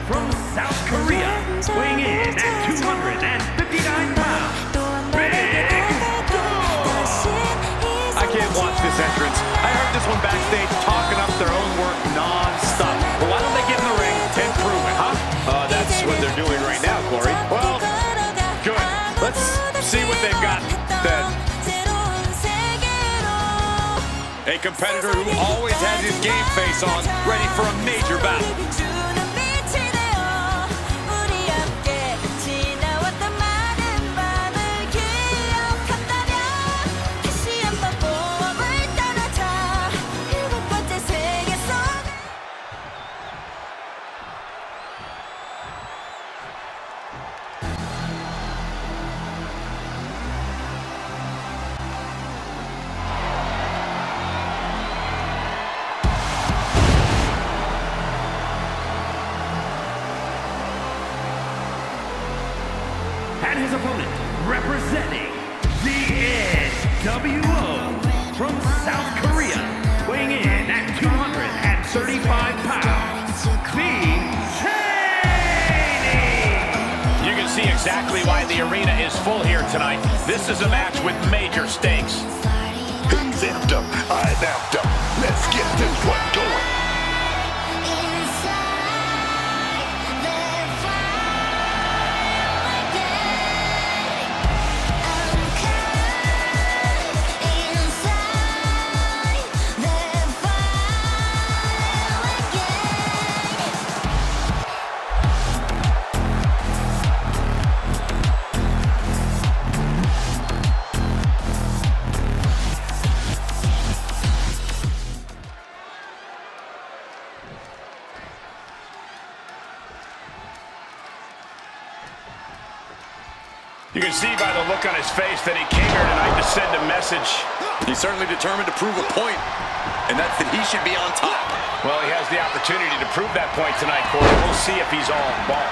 from South Korea, weighing in at 259 pounds, Big Dog. I can't watch this entrance. I heard this one backstage talking up their own work non-stop. But why don't they get in the ring and prove it, huh? That's what they're doing right now, Corey. Well, good. Let's see what they've got then. A competitor who always has his game face on, ready for a major battle. And his opponent, representing the NWO from South Korea, weighing in at 235 pounds, You can see exactly why the arena is full here tonight. This is a match with major stakes. He's amped up, I'm amped up. Let's get this one going. You can see by the look on his face that he came here tonight to send a message. He's certainly determined to prove a point, and that's that he should be on top. Well, he has the opportunity to prove that point tonight, Corey. We'll see if he's all bark.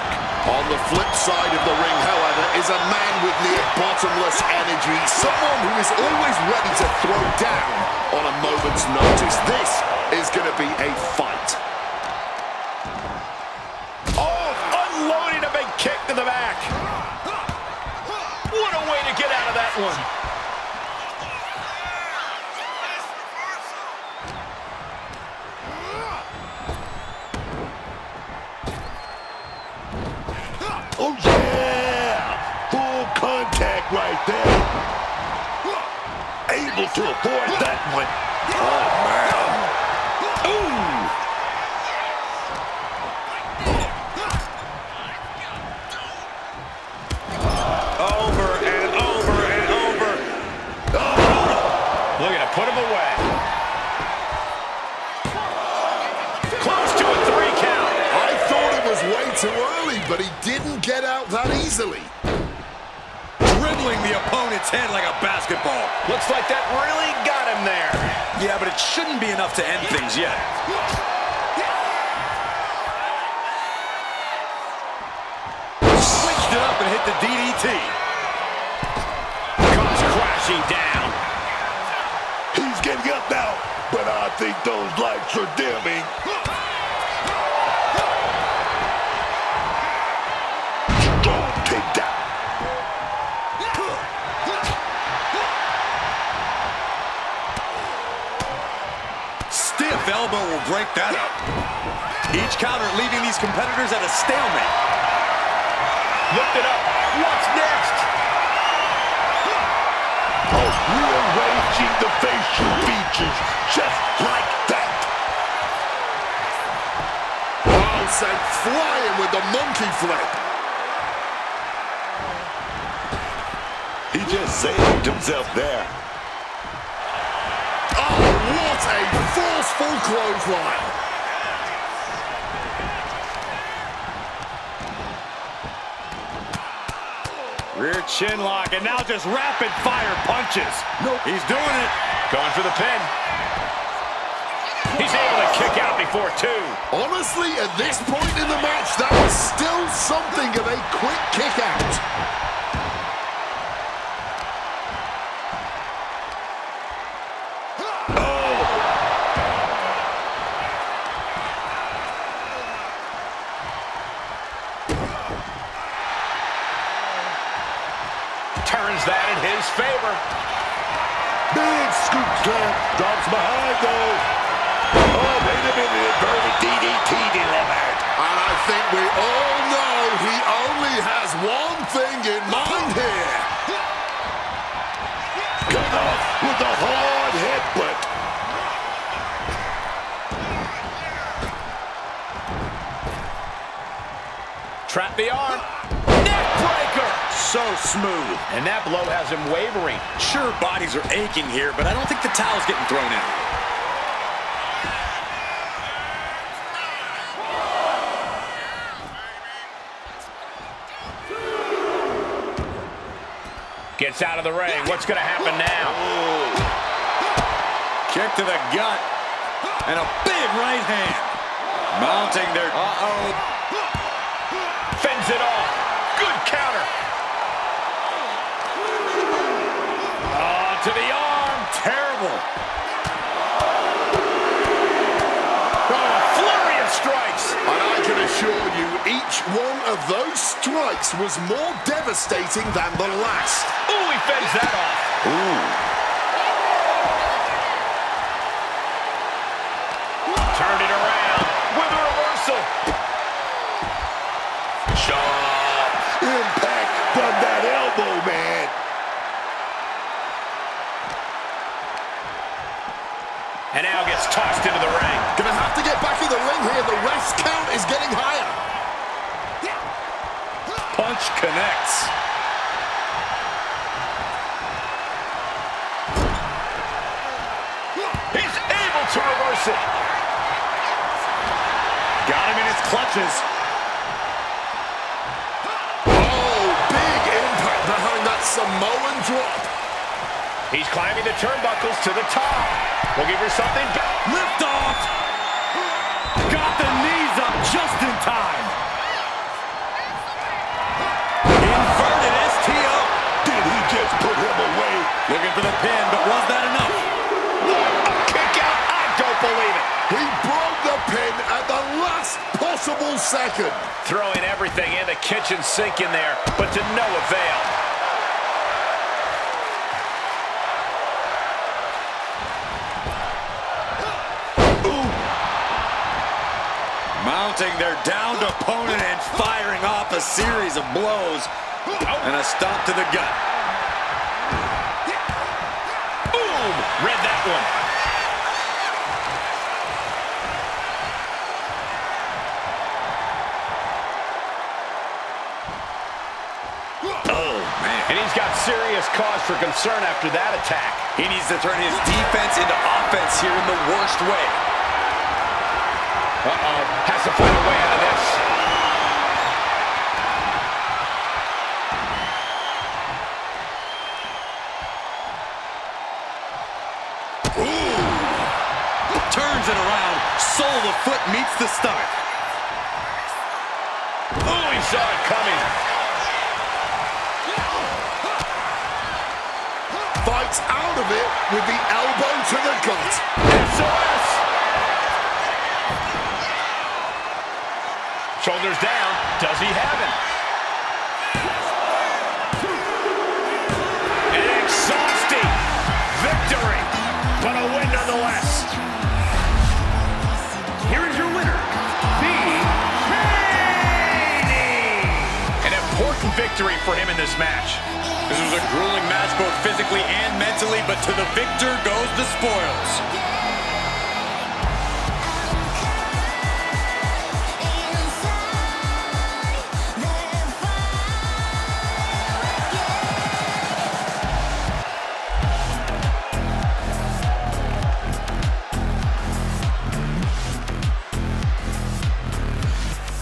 On the flip side of the ring, however, is a man with near bottomless energy, someone who is always ready to throw down on a moment's notice. This is going to be a fight. Oh, unloading a big kick to the back. What a way to get out of that one. Oh, yeah! Full contact right there. Able to avoid that one. Oh, man. Ooh! Over and over and over. Oh. Looking to put him away. Close to a 3 count. I thought it was way too early, but he didn't get out that easily. Dribbling the opponent's head like a basketball. Looks like that really got him there. Yeah, but it shouldn't be enough to end things yet. Switched it up and hit the DDT. Comes crashing down. He's getting up now, but I think those lights are dimming. Strong takedown. Stiff elbow will break that up. Each counter leaving these competitors at a stalemate. Looked it up. What's next? Oh, rearranging the facial features just like that. Oh, sent flying with the monkey flip. He just saved himself there. Oh, what a forceful clothesline. Rear chin lock, and now just rapid fire punches. Nope. He's doing it. Going for the pin. He's able to kick out before 2. Honestly, at this point in the match, that was still something of a quick kick out. turns that in his favor. Big scoop slam. Drops behind, though. Oh, wait a minute. Inverted DDT delivered. And I think we all know he only has one thing in mind here. Cut off with a hard headbutt. Trap the arm. Neck breaker. So smooth. And that blow has him wavering. Sure, bodies are aching here, but I don't think the towel's getting thrown in. Gets out of the ring. What's going to happen now? Kick to the gut. And a big right hand. Mounting their... Fends it off. Good counter. To the arm. Terrible. Flurry of strikes. And I can assure you, each one of those strikes was more devastating than the last. Ooh, he fends that off. Turned it around with a reversal. Sharp impact from that elbow, man. And now gets tossed into the ring. Gonna have to get back in the ring here. The rest count is getting higher. Punch connects. He's able to reverse it. Got him in his clutches. Oh, big impact behind that Samoan drop. He's climbing the turnbuckles to the top. We'll give her something. Lift off. Got the knees up just in time. Inverted STO. Did he just put him away? Looking for the pin, but was that enough? A kick out. I don't believe it. He broke the pin at the last possible second. Throwing everything in the kitchen sink in there, but to no avail. Mounting their downed opponent and firing off a series of blows. And a stomp to the gut. Boom! Read that one. Oh, man. And he's got serious cause for concern after that attack. He needs to turn his defense into offense here in the worst way. Has to find a way out of this. Turns it around. Sole of the foot meets the stomach. Oh, he saw it coming. Fights out of it with the elbow to the gut. SOS. Shoulders down. Does he have it? An exhausting victory, but a win nonetheless. Here is your winner, The Training. An important victory for him in this match. This was a grueling match both physically and mentally, but to the victor goes the spoils.